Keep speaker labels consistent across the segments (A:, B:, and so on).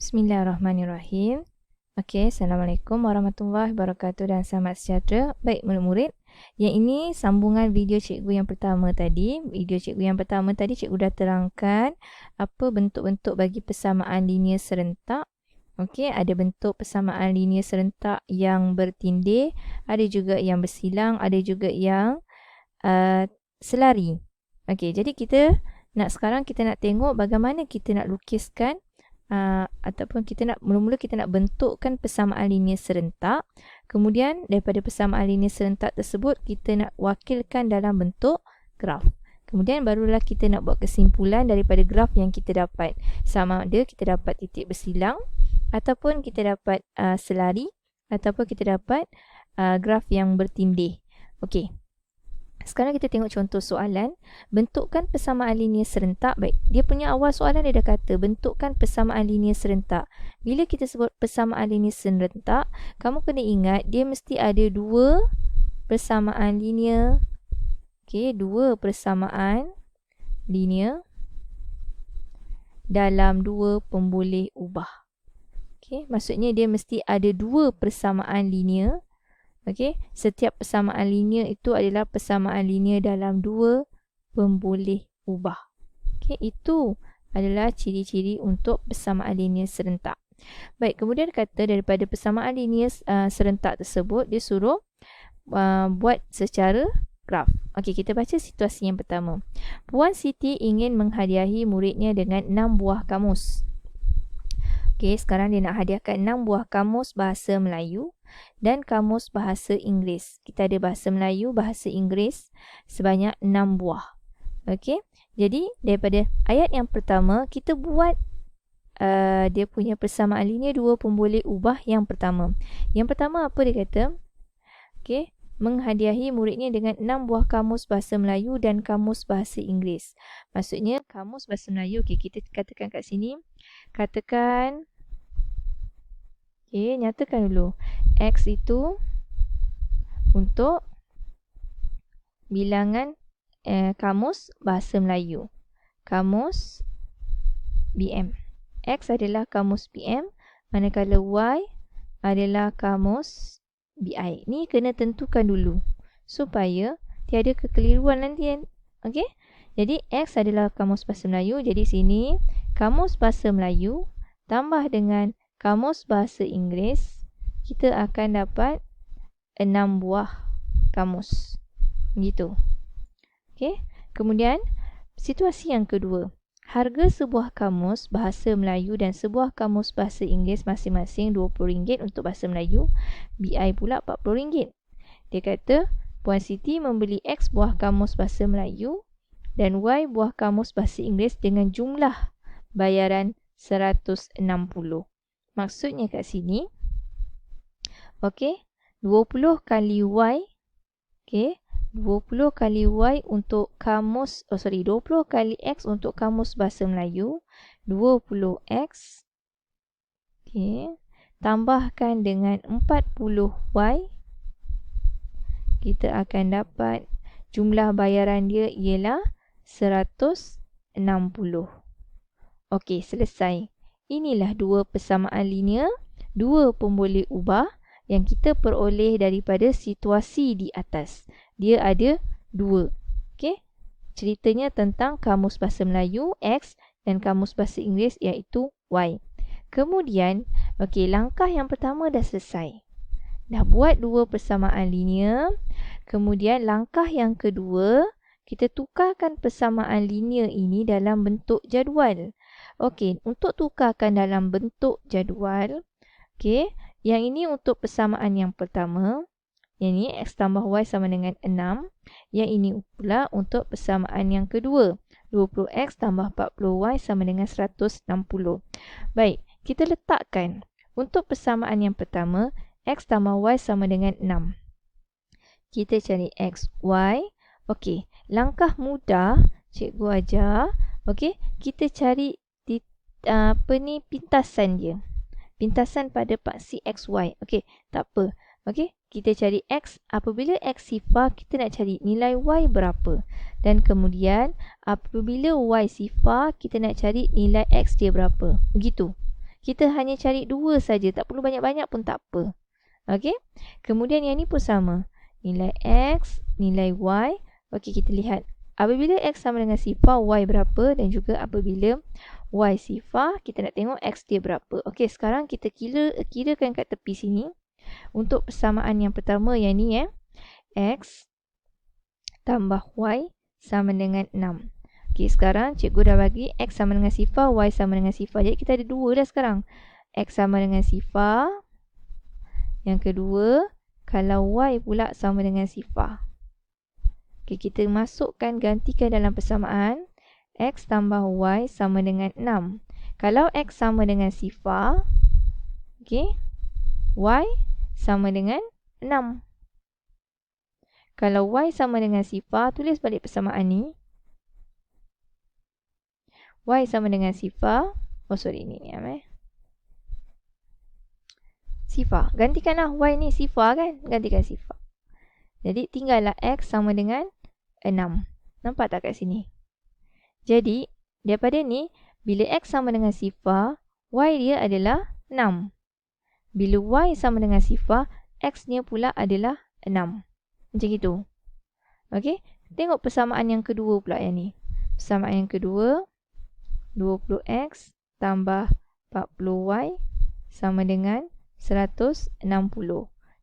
A: Bismillahirrahmanirrahim. Okey, Assalamualaikum warahmatullahi wabarakatuh dan selamat sejahtera. Baik murid-murid, yang ini sambungan video cikgu yang pertama tadi. Video cikgu yang pertama tadi cikgu dah terangkan apa bentuk-bentuk bagi persamaan linear serentak. Okey, ada bentuk persamaan linear serentak yang bertindih, ada juga yang bersilang, ada juga yang selari. Okey, jadi sekarang kita nak tengok bagaimana kita nak lukiskan ataupun mula-mula kita nak bentukkan persamaan linear serentak. Kemudian daripada persamaan linear serentak tersebut kita nak wakilkan dalam bentuk graf. Kemudian barulah kita nak buat kesimpulan daripada graf yang kita dapat. Sama ada kita dapat titik bersilang ataupun kita dapat selari ataupun kita dapat graf yang bertindih. Okey. Sekarang kita tengok contoh soalan. Bentukkan persamaan linear serentak. Baik, dia punya awal soalan dia dah kata bentukkan persamaan linear serentak. Bila kita sebut persamaan linear serentak, kamu kena ingat dia mesti ada dua persamaan linear. Okey, dua persamaan linear dalam dua pemboleh ubah. Okey, maksudnya dia mesti ada dua persamaan linear. Okey, setiap persamaan linear itu adalah persamaan linear dalam dua pemboleh ubah. Okey, itu adalah ciri-ciri untuk persamaan linear serentak. Baik, kemudian kata daripada persamaan linear serentak tersebut dia suruh buat secara graf. Okey, kita baca situasi yang pertama. Puan Siti ingin menghadiahi muridnya dengan 6 buah kamus. Okey, sekarang dia nak hadiahkan 6 buah kamus bahasa Melayu dan kamus bahasa Inggeris. Kita ada bahasa Melayu, bahasa Inggeris sebanyak 6 buah. Okey, jadi daripada ayat yang pertama kita buat dia punya persamaan linear dua pemboleh ubah yang pertama. Yang pertama apa dia kata? Okey, menghadiahi muridnya dengan 6 buah kamus bahasa Melayu dan kamus bahasa Inggeris. Maksudnya kamus bahasa Melayu, okey, kita katakan kat sini. Katakan, okey, nyatakan dulu. X itu untuk bilangan kamus bahasa Melayu. Kamus BM. X adalah kamus BM, manakala Y adalah kamus BI. Ni kena tentukan dulu supaya tiada kekeliruan nanti. Okey? Jadi X adalah kamus bahasa Melayu. Jadi sini kamus bahasa Melayu tambah dengan kamus bahasa Inggeris, kita akan dapat 6 buah kamus. Begitu. Okey. Kemudian situasi yang kedua. Harga sebuah kamus bahasa Melayu dan sebuah kamus bahasa Inggeris masing-masing RM20 untuk bahasa Melayu, BI pula RM40. Dia kata Puan Siti membeli X buah kamus bahasa Melayu dan Y buah kamus bahasa Inggeris dengan jumlah bayaran 160. Maksudnya kat sini, okey, 20 kali Y, okey, 20 kali Y untuk kamus, 20 kali X untuk kamus bahasa Melayu, 20X, okey, tambahkan dengan 40Y, kita akan dapat jumlah bayaran dia ialah 160. Okey, selesai. Inilah dua persamaan linear, dua pemboleh ubah yang kita peroleh daripada situasi di atas. Dia ada dua. Okey. Ceritanya tentang kamus bahasa Melayu X dan kamus bahasa Inggeris iaitu Y. Kemudian, okey, langkah yang pertama dah selesai. Dah buat dua persamaan linear. Kemudian langkah yang kedua, kita tukarkan persamaan linear ini dalam bentuk jadual. Okey, untuk tukarkan dalam bentuk jadual, okey, yang ini untuk persamaan yang pertama. Yang ini X tambah Y sama dengan 6. Yang ini pula untuk persamaan yang kedua. 20X tambah 40Y sama dengan 160. Baik, kita letakkan. Untuk persamaan yang pertama, X tambah Y sama dengan 6. Kita cari X, Y. Okey, langkah mudah cikgu ajar. Okey, kita cari pintasan dia. Pintasan pada paksi XY. Okey, tak apa. Okey, kita cari X. Apabila X sifar, kita nak cari nilai Y berapa. Dan kemudian, apabila Y sifar, kita nak cari nilai X dia berapa. Begitu. Kita hanya cari 2 saja, tak perlu banyak-banyak pun tak apa. Okey. Kemudian yang ni pun sama. Nilai X, nilai Y. Okey, kita lihat. Apabila X sama dengan sifar, Y berapa? Dan juga apabila Y sifar, kita nak tengok X dia berapa. Okey, sekarang kita kirakan kat tepi sini. Untuk persamaan yang pertama yang ni X tambah Y sama dengan 6. Okey, sekarang cikgu dah bagi X sama dengan sifar, Y sama dengan sifar. Jadi kita ada 2 dah sekarang. X sama dengan sifar. Yang kedua, kalau Y pula sama dengan sifar. Okey, kita masukkan, gantikan dalam persamaan. X tambah Y sama dengan 6. Kalau X sama dengan sifar, okey, Y sama dengan 6. Kalau Y sama dengan sifar, tulis balik persamaan ni. Y sama dengan sifar. Oh, sorry, ni sifar. Gantikanlah Y ni sifar kan? Gantikan sifar. Jadi, tinggallah X sama dengan 6. Nampak tak kat sini? Jadi, daripada ni, bila X sama dengan sifar, Y dia adalah 6. Bila Y sama dengan sifar, X nya pula adalah 6. Macam itu. Okey? Tengok persamaan yang kedua pula yang ni. Persamaan yang kedua, 20X tambah 40Y sama dengan 160.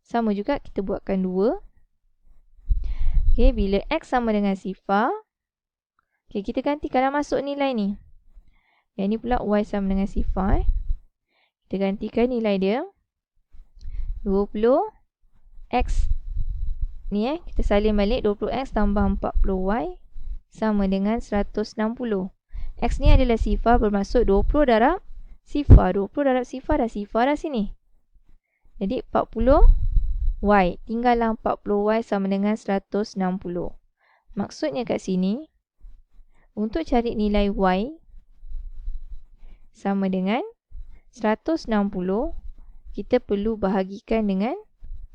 A: Sama juga kita buatkan 2. Okey, bila X sama dengan sifar, okey, kita gantikanlah masuk nilai ni. Yang ni pula Y sama dengan sifar. Kita gantikan nilai dia. 20X ni kita salin balik. 20X tambah 40Y sama dengan 160. X ni adalah sifar, bermaksud 20 darab sifar. 20 darab sifar dah sini. Jadi 40Y. Tinggallah 40Y sama dengan 160. Maksudnya kat sini, untuk cari nilai Y sama dengan 160, kita perlu bahagikan dengan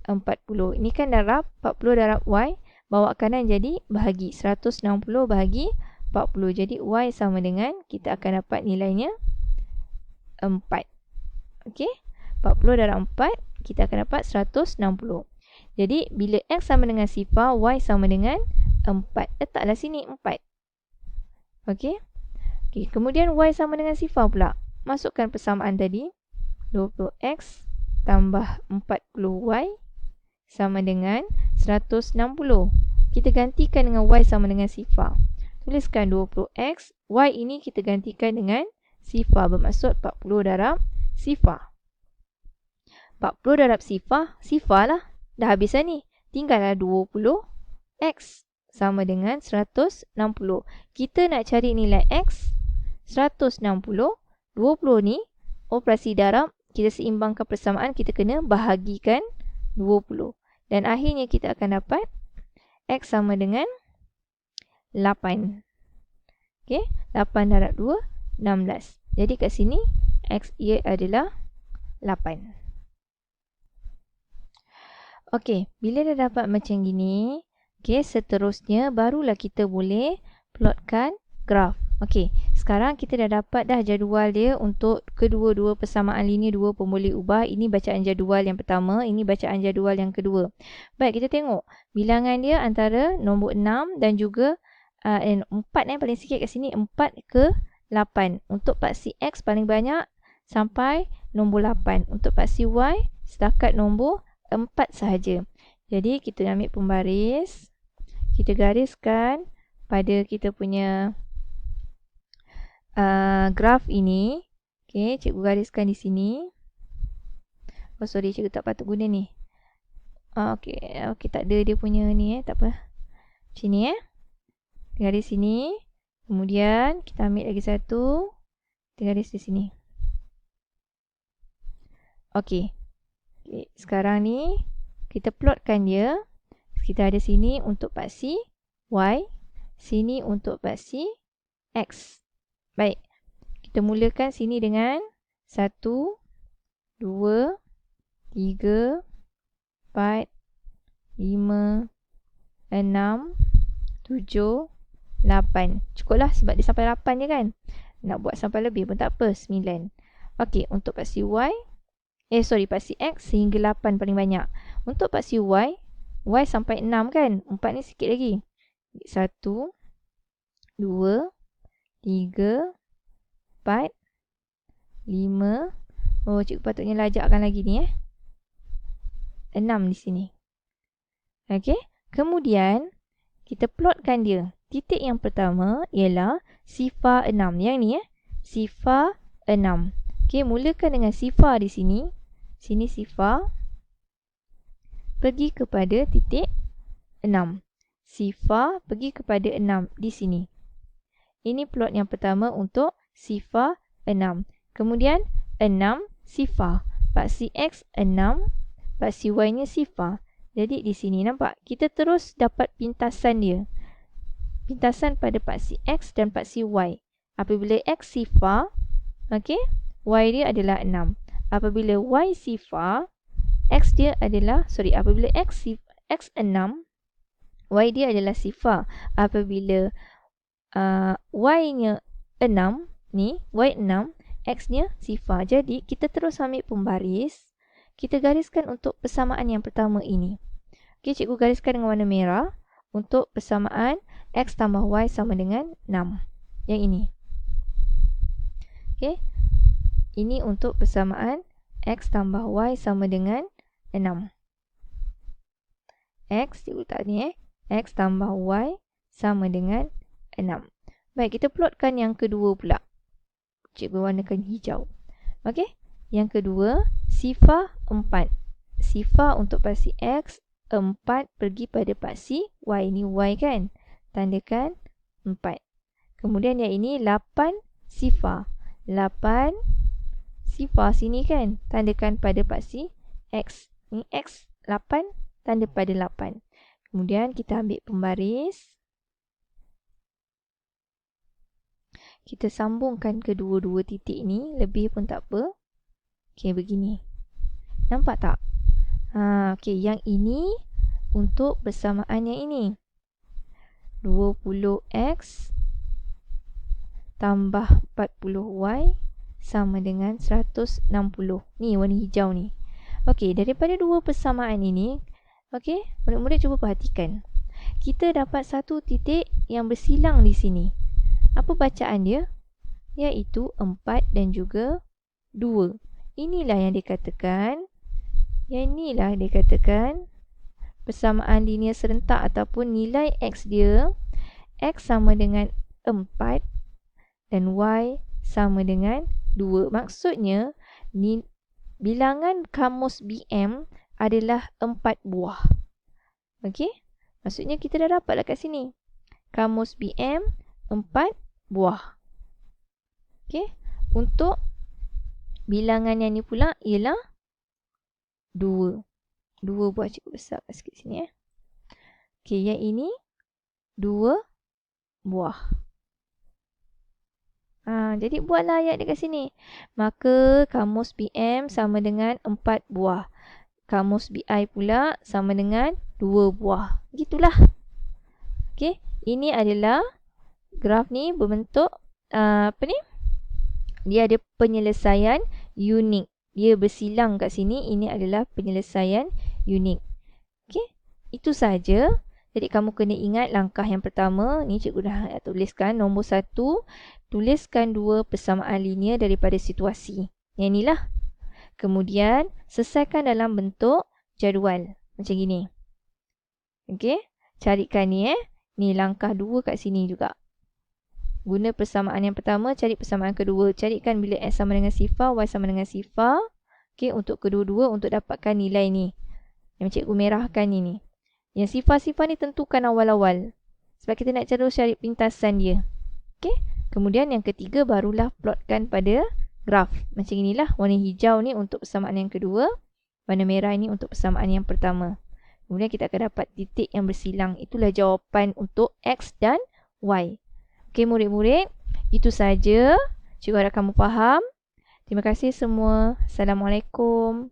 A: 40. Ini kan darab, 40 darab Y. Bawa kanan jadi bahagi. 160 bahagi 40. Jadi Y sama dengan, kita akan dapat nilainya 4. Okey? 40 darab 4, kita akan dapat 160. Jadi, bila X sama dengan sifar, Y sama dengan 4. Letaklah sini 4. Okey? Okey, kemudian Y sama dengan sifar pula. Masukkan persamaan tadi. 20X tambah 40Y sama dengan 160. Kita gantikan dengan Y sama dengan sifar. Tuliskan 20X. Y ini kita gantikan dengan sifar. Bermaksud 40 darab sifar. 40 darab sifar, sifar lah. Dah habis dah ni. Tinggallah 20X sama dengan 160. Kita nak cari nilai X 160. 20 ni operasi darab. Kita seimbangkan persamaan. Kita kena bahagikan 20. Dan akhirnya kita akan dapat X sama dengan 8. Okey, 8 darab 2, 16. Jadi kat sini X ia adalah 8. Okey, bila dah dapat macam gini, okey, seterusnya barulah kita boleh plotkan graf. Okey, sekarang kita dah dapat dah jadual dia untuk kedua-dua persamaan linear 2 pun boleh ubah. Ini bacaan jadual yang pertama, ini bacaan jadual yang kedua. Baik, kita tengok bilangan dia antara nombor 6 dan juga 4 paling sikit kat sini 4 ke 8. Untuk paksi X paling banyak sampai nombor 8. Untuk paksi Y setakat nombor 4 sahaja. Jadi kita ambil pembaris. Kita gariskan pada kita punya graf ini. Okey, cikgu gariskan di sini. Oh sorry, cikgu tak patut guna ni. Okey, tak ada dia punya ni tak apa. Macam ni garis sini. Kemudian kita ambil lagi satu. Kita garis di sini. Okey. Sekarang ni kita plotkan dia. Kita ada sini untuk paksi Y, sini untuk paksi X. Baik. Kita mulakan sini dengan 1, 2, 3, 4, 5, 6, 7, 8. Cukuplah sebab dia sampai 8 je kan. Nak buat sampai lebih pun tak apa. 9. Okey, untuk paksi Y, paksi X sehingga 8 paling banyak. Untuk paksi Y, Y sampai 6 kan? 4 ni sikit lagi. 1, 2, 3, 4, 5. Oh, cikgu patutnya lajakkan lagi ni 6 di sini. Okey. Kemudian, kita plotkan dia. Titik yang pertama ialah sifar 6. Yang ni sifar 6. Okey, mulakan dengan sifar di sini. Sini sifar. Pergi kepada titik 6. Sifar pergi kepada 6 di sini. Ini plot yang pertama untuk sifar 6. Kemudian 6 sifar. Paksi X 6, paksi Y-nya sifar. Jadi di sini nampak, kita terus dapat pintasan dia. Pintasan pada paksi X dan paksi Y. Apabila X sifar, okey, Y dia adalah 6. Apabila Y sifar, apabila X 6, Y dia adalah sifar. Apabila Y-nya 6, ni, Y 6, X-nya sifar. Jadi, kita terus ambil pembaris. Kita gariskan untuk persamaan yang pertama ini. Okey, cikgu gariskan dengan warna merah untuk persamaan X tambah Y sama dengan 6. Yang ini. Okey. Ini untuk persamaan X tambah Y sama dengan 6. X, cikgu letak ni X tambah Y sama dengan 6. Baik, kita plotkan yang kedua pula. Cikgu warnakan hijau. Okey. Yang kedua, sifar 4. Sifar untuk paksi X, 4 pergi pada paksi Y. Ini Y kan? Tandakan 4. Kemudian yang ini 8 sifar. 8 sifar sini kan? Tandakan pada paksi X. Ini X 8, tanda pada 8. Kemudian kita ambil pembaris. Kita sambungkan kedua-dua titik ni. Lebih pun tak apa. Okey, begini. Nampak tak? Okey, yang ini untuk persamaan yang ini. 20X tambah 40Y sama dengan 160. Ni warna hijau ni. Okey, daripada dua persamaan ini, okey, murid-murid cuba perhatikan. Kita dapat satu titik yang bersilang di sini. Apa bacaan dia? Iaitu 4 dan juga 2. Inilah yang dikatakan, persamaan linear serentak ataupun nilai X dia, X sama dengan 4 dan Y sama dengan 2. Maksudnya, bilangan kamus BM adalah 4 buah. Okey? Maksudnya kita dah dapatlah kat sini. Kamus BM 4 buah. Okey? Untuk bilangan yang ni pula ialah 2. 2 buah, cikgu besarkan sikit sini Okey, yang ini 2 buah. Jadi buatlah ayat dekat sini. Maka kamus BM sama dengan 4 buah. Kamus BI pula sama dengan 2 buah. Gitulah. Okey, ini adalah graf ni berbentuk dia ada penyelesaian unik. Dia bersilang kat sini. Ini adalah penyelesaian unik. Okey, itu saja. Jadi kamu kena ingat langkah yang pertama. Ni cikgu dah tuliskan. Nombor 1, tuliskan 2 persamaan linear daripada situasi. Yang inilah. Kemudian, selesaikan dalam bentuk jadual. Macam gini. Okey, carikan ni Ni langkah 2 kat sini juga. Guna persamaan yang pertama, cari persamaan kedua. Carikan bila X sama dengan sifar, Y sama dengan sifar. Okey, untuk kedua-dua untuk dapatkan nilai ni. Yang cikgu merahkan ni. Yang sifar-sifar ni tentukan awal-awal. Sebab kita nak terus cari pintasan dia. Okey. Kemudian yang ketiga barulah plotkan pada graf. Macam inilah. Warna hijau ni untuk persamaan yang kedua. Warna merah ni untuk persamaan yang pertama. Kemudian kita akan dapat titik yang bersilang. Itulah jawapan untuk X dan Y. Okey murid-murid. Itu saja. Cikgu harap kamu faham. Terima kasih semua. Assalamualaikum.